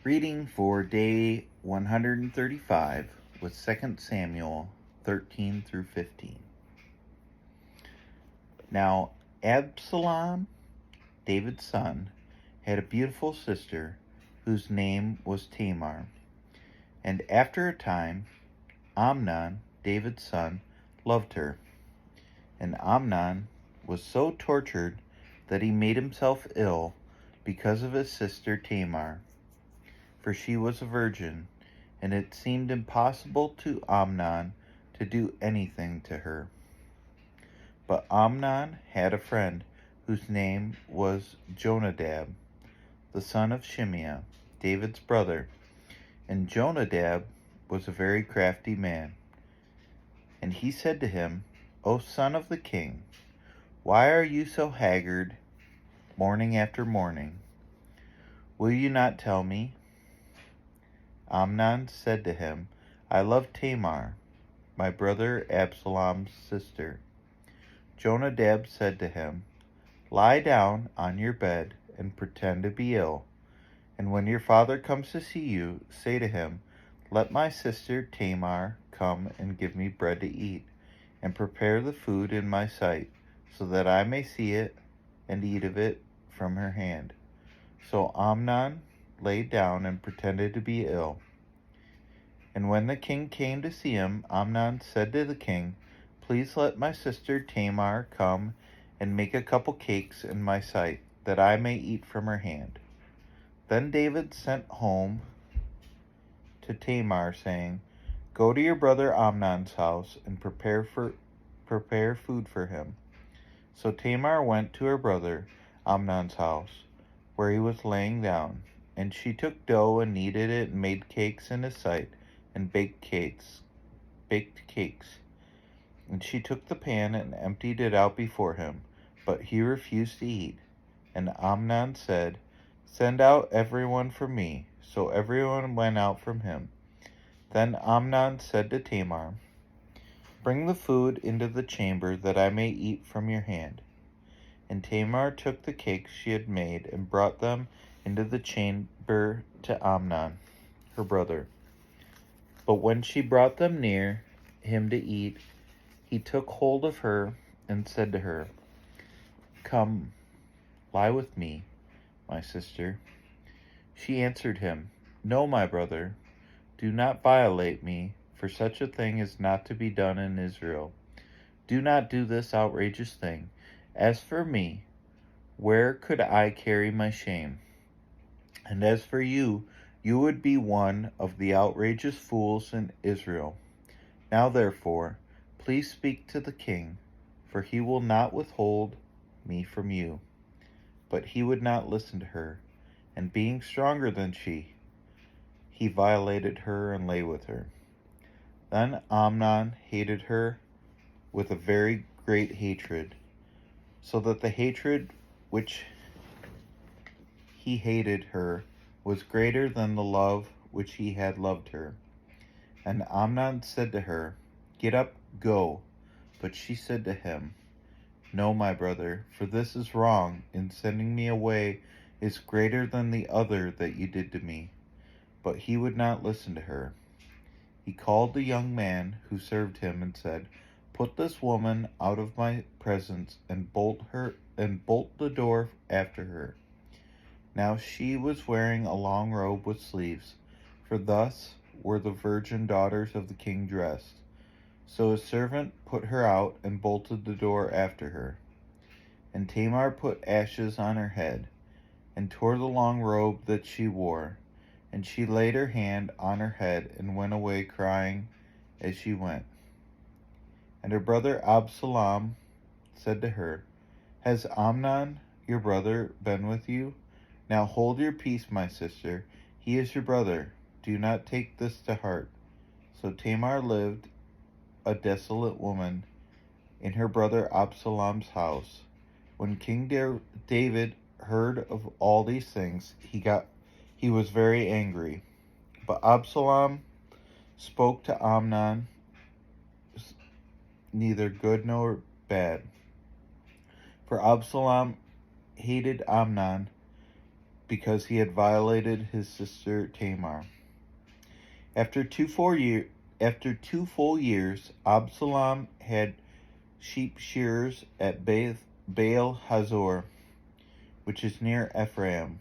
Reading for day 135 with 2 Samuel 13 through 15. Now Absalom, David's son, had a beautiful sister whose name was Tamar. And after a time, Amnon, David's son, loved her. And Amnon was so tortured that he made himself ill because of his sister Tamar, for she was a virgin, and it seemed impossible to Amnon to do anything to her. But Amnon had a friend whose name was Jonadab, the son of Shimeah, David's brother. And Jonadab was a very crafty man. And he said to him, O son of the king, why are you so haggard morning after morning? Will you not tell me? Amnon said to him, I love Tamar, my brother Absalom's sister. Jonadab said to him, Lie down on your bed and pretend to be ill. And when your father comes to see you, say to him, Let my sister Tamar come and give me bread to eat, and prepare the food in my sight, so that I may see it and eat of it from her hand. So Amnon lay down and pretended to be ill. And when the king came to see him, Amnon said to the king, Please let my sister Tamar come and make a couple cakes in my sight, that I may eat from her hand. Then David sent home to Tamar, saying, Go to your brother Amnon's house and prepare food for him. So Tamar went to her brother Amnon's house, where he was laying down, and she took dough and kneaded it and made cakes in his sight, and baked cakes. And she took the pan and emptied it out before him, but he refused to eat. And Amnon said, Send out everyone from me. So everyone went out from him. Then Amnon said to Tamar, Bring the food into the chamber, that I may eat from your hand. And Tamar took the cakes she had made and brought them into the chamber to Amnon, her brother. But when she brought them near him to eat, he took hold of her and said to her, Come, lie with me, my sister. She answered him, No, my brother, do not violate me, for such a thing is not to be done in Israel. Do not do this outrageous thing. As for me, where could I carry my shame? And as for you, you would be one of the outrageous fools in Israel. Now therefore, please speak to the king, for he will not withhold me from you. But he would not listen to her, and being stronger than she, he violated her and lay with her. Then Amnon hated her with a very great hatred, so that the hatred which he hated her was greater than the love which he had loved her. And Amnon said to her, Get up, go. But she said to him, No, my brother, for this is wrong, in sending me away is greater than the other that you did to me. But he would not listen to her. He called the young man who served him and said, Put this woman out of my presence and bolt the door after her. Now she was wearing a long robe with sleeves, for thus were the virgin daughters of the king dressed. So his servant put her out and bolted the door after her. And Tamar put ashes on her head, and tore the long robe that she wore. And she laid her hand on her head and went away crying as she went. And her brother Absalom said to her, Has Amnon, your brother, been with you? Now hold your peace, my sister. He is your brother. Do not take this to heart. So Tamar lived a desolate woman in her brother Absalom's house. When King David heard of all these things, he was very angry. But Absalom spoke to Amnon neither good nor bad. For Absalom hated Amnon because he had violated his sister Tamar. After 2 full years, Absalom had sheep shearers at Baal Hazor, which is near Ephraim.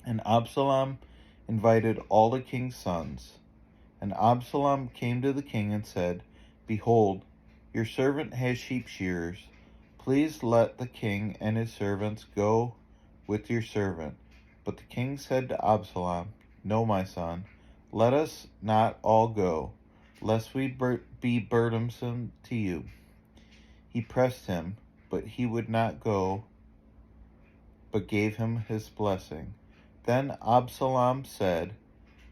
And Absalom invited all the king's sons. And Absalom came to the king and said, Behold, your servant has sheep shearers. Please let the king and his servants go with your servant. But the king said to Absalom, No, my son, let us not all go, lest we be burdensome to you. He pressed him, but he would not go, but gave him his blessing. Then Absalom said,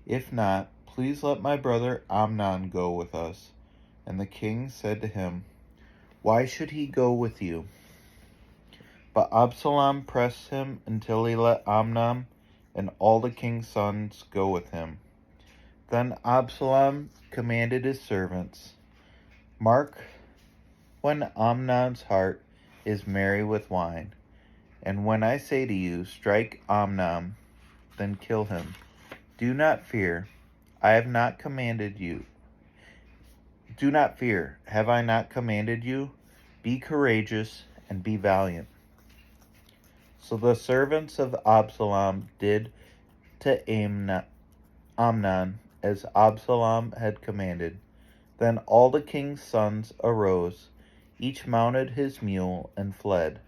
If not, please let my brother Amnon go with us. And the king said to him, Why should he go with you? But Absalom pressed him until he let Amnon and all the king's sons go with him. Then Absalom commanded his servants, Mark when Amnon's heart is merry with wine. And when I say to you, Strike Amnon, then kill him. Do not fear, I have not commanded you. Do not fear, have I not commanded you? Be courageous and be valiant. So the servants of Absalom did to Amnon as Absalom had commanded. Then all the king's sons arose, each mounted his mule and fled.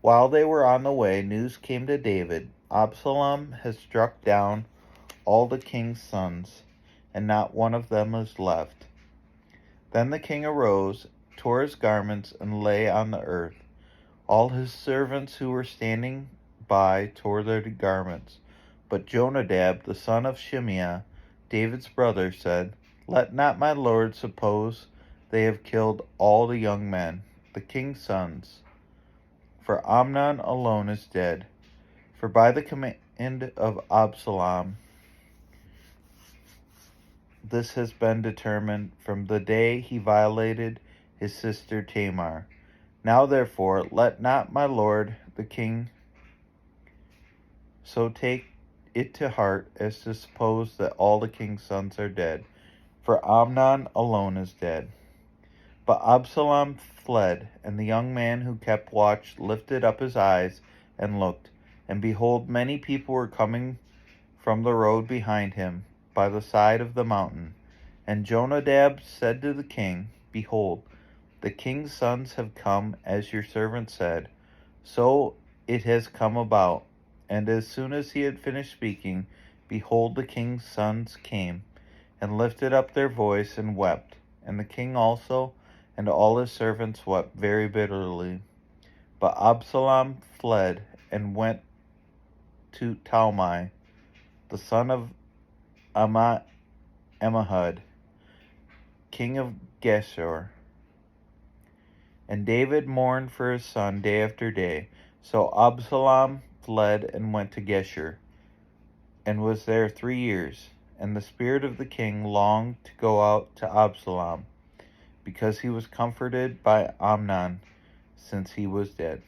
While they were on the way, news came to David, Absalom has struck down all the king's sons, and not one of them is left. Then the king arose, tore his garments, and lay on the earth. All his servants who were standing by tore their garments. But Jonadab, the son of Shimeah, David's brother, said, Let not my lord suppose they have killed all the young men, the king's sons. For Amnon alone is dead. For by the command of Absalom, this has been determined from the day he violated his sister Tamar. Now therefore, let not my lord the king so take it to heart as to suppose that all the king's sons are dead, for Amnon alone is dead. But Absalom fled, and the young man who kept watch lifted up his eyes and looked, and behold, many people were coming from the road behind him, by the side of the mountain. And Jonadab said to the king, Behold, the king's sons have come, as your servant said. So it has come about. And as soon as he had finished speaking, behold, the king's sons came, and lifted up their voice and wept. And the king also and all his servants wept very bitterly. But Absalom fled and went to Talmai, the son of Ammihud, king of Geshur. And David mourned for his son day after day. So Absalom fled and went to Geshur, and was there 3 years. And the spirit of the king longed to go out to Absalom, because he was comforted by Amnon, since he was dead.